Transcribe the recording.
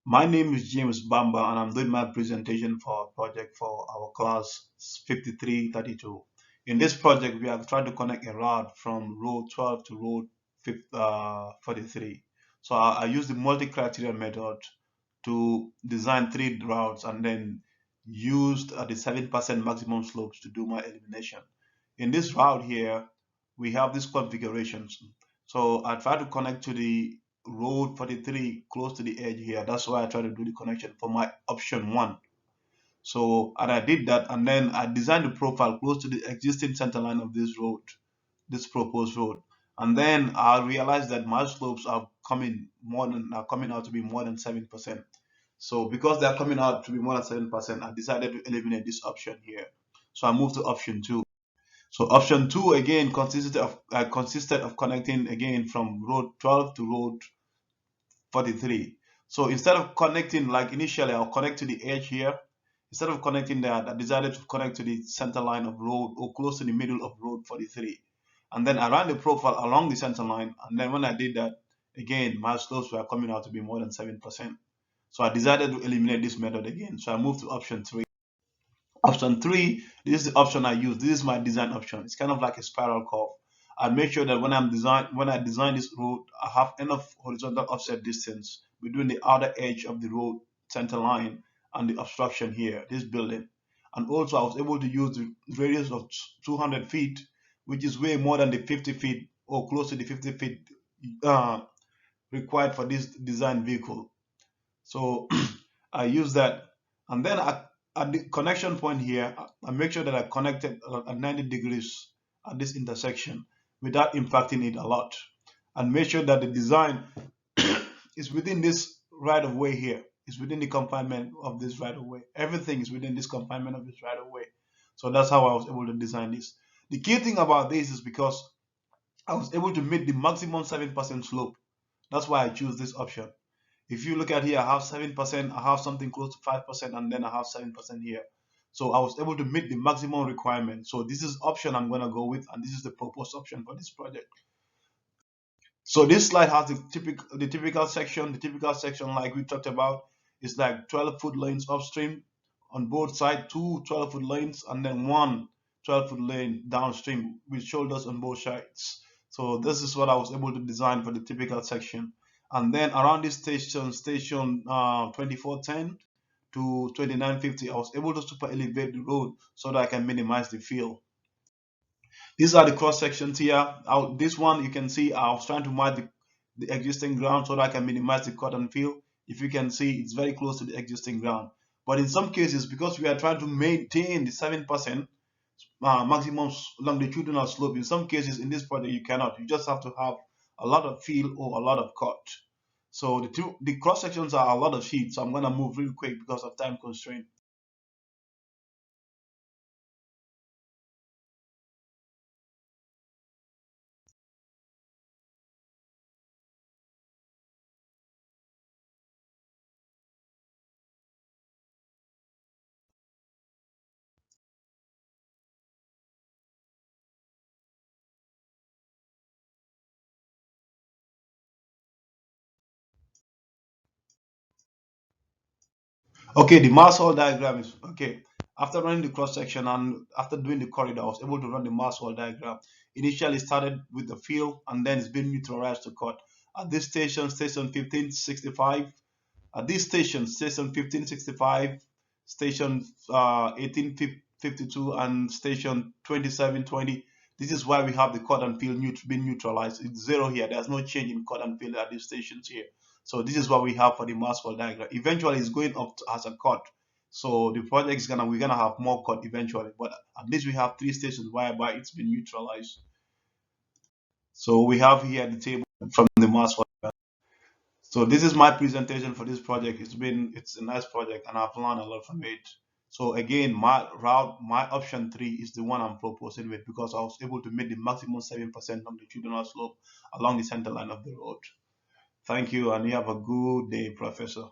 My name is James Bamba, and I'm doing my presentation for a project for our class 5332. In this project, we have tried to connect a route from road 12 to road 43. So I use the multi-criteria method to design three routes and then used the 7% maximum slopes to do my elimination. In this route here, we have these configurations. So I try to connect to the road 43 close to the edge here. That's why I try to do the connection for my option one. So, and I did that, and then I designed the profile close to the existing center line of this road, this proposed road. And then I realized that my slopes are coming out to be more than 7%. So because they're coming out to be more than 7%, I decided to eliminate this option here. So I moved to option two. So option two again consisted of connecting again from road 12 to road 43. So instead of connecting like initially, I'll connect to the edge here. Instead of connecting that, I decided to connect to the center line of road or close to the middle of road 43. And then I ran the profile along the center line. And then when I did that, again, my slopes were coming out to be more than 7%. So I decided to eliminate this method again. So I moved to option three. Option three, this is the option I use. This is my design option. It's kind of like a spiral curve. I make sure that when I design this road, I have enough horizontal offset distance between the outer edge of the road center line and the obstruction here, this building. And also I was able to use the radius of 200 feet, which is way more than the 50 feet or close to the 50 feet uh, required for this design vehicle. So I use that, and then at the connection point here, I make sure that I connected at 90 degrees at this intersection without impacting it a lot, and make sure that the design is within this right of way here. It's within the confinement of this right of way. Everything is within this confinement of this right of way. So that's how I was able to design this. The key thing about this is because I was able to meet the maximum 7% slope. That's why I choose this option. If you look at here, I have 7%, I have something close to 5%, and then I have 7% here. So I was able to meet the maximum requirement. So this is option I'm going to go with, and this is the proposed option for this project. So this slide has the typical section. The typical section, like we talked about, is like 12-foot lanes upstream on both sides, two 12-foot lanes, and then one 12-foot lane downstream with shoulders on both sides. So this is what I was able to design for the typical section. And then around this station 2410 to 2950, I was able to super elevate the road so that I can minimize the fill. These are the cross sections here. This one you can see I was trying to mark the existing ground so that I can minimize the cut and fill. If you can see, it's very close to the existing ground. But in some cases, because we are trying to maintain the 7% maximum longitudinal slope, in some cases in this project you cannot. You just have to have a lot of fill or a lot of cut. So the cross sections are a lot of sheets. So I'm gonna move real quick because of time constraint. Okay, the mass hall diagram is okay. After running the cross section and after doing the corridor, I was able to run the mass hall diagram. Initially started with the field and then it's been neutralized to cut. At this station, station 1565, at this station, station 1565, station 1852, and station 2720. This is why we have the cut and field being neutralized. It's zero here. There's no change in cut and field at these stations here. So this is what we have for the mass flow diagram. Eventually, it's going up as a cut. So the project is we're gonna have more cut eventually, but at least we have three stations whereby it's been neutralized. So we have here the table from the mass flow. So this is my presentation for this project. It's a nice project and I've learned a lot from it. So again, my option three is the one I'm proposing with because I was able to make the maximum 7% longitudinal slope along the center line of the road. Thank you and you have a good day, Professor.